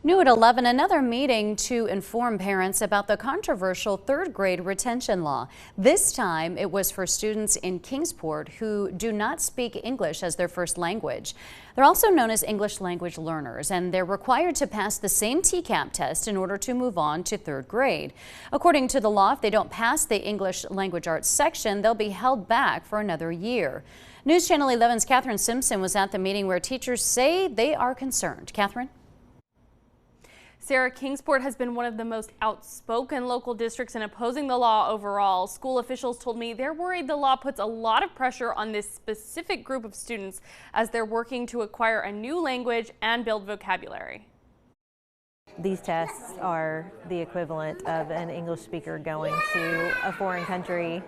New at 11, another meeting to inform parents about the controversial third grade retention law. This time it was for students in Kingsport who do not speak English as their first language. They're also known as English language learners, and they're required to pass the same TCAP test in order to move on to third grade. According to the law, if they don't pass the English language arts section, they'll be held back for another year. News Channel 11's Catherine Simpson was at the meeting where teachers say they are concerned. Catherine? Sarah, Kingsport has been one of the most outspoken local districts in opposing the law overall. School officials told me they're worried the law puts a lot of pressure on this specific group of students as they're working to acquire a new language and build vocabulary. These tests are the equivalent of an English speaker going to a foreign country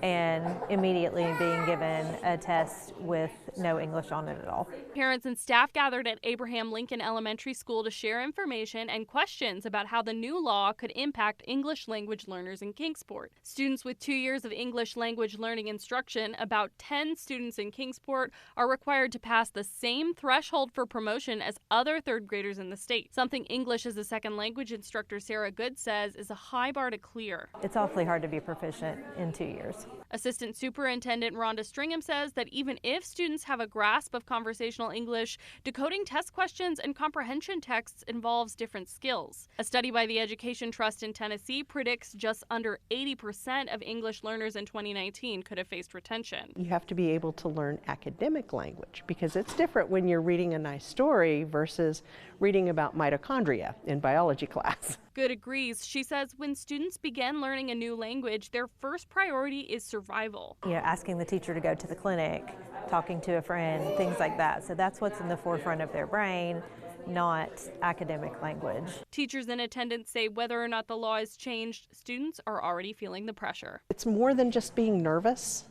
and immediately being given a test with no English on it at all. Parents and staff gathered at Abraham Lincoln Elementary School to share information and questions about how the new law could impact English language learners in Kingsport. Students with 2 years of English language learning instruction, about 10 students in Kingsport, are required to pass the same threshold for promotion as other third graders in the state, something English as a second language instructor Sarah Good says is a high bar to clear. It's awfully hard to be proficient in 2 years. Assistant Superintendent Rhonda Stringham says that even if students have a grasp of conversational English, decoding test questions and comprehension texts involves different skills. A study by the Education Trust in Tennessee predicts just under 80% of English learners in 2019 could have faced retention. You have to be able to learn academic language because it's different when you're reading a nice story versus reading about mitochondria in biology class. Good agrees. She says when students begin learning a new language, their first priority is survival. Asking the teacher to go to the clinic, talking to a friend, things like that. So that's what's in the forefront of their brain, not academic language. Teachers in attendance say whether or not the law is changed, students are already feeling the pressure. It's more than just being nervous.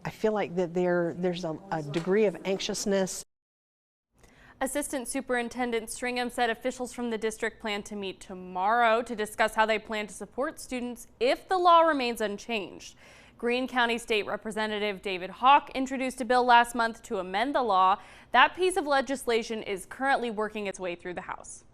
I feel like that there's a degree of anxiousness. Assistant Superintendent Stringham said officials from the district plan to meet tomorrow to discuss how they plan to support students if the law remains unchanged. Greene County State Representative David Hawk introduced a bill last month to amend the law. That piece of legislation is currently working its way through the House.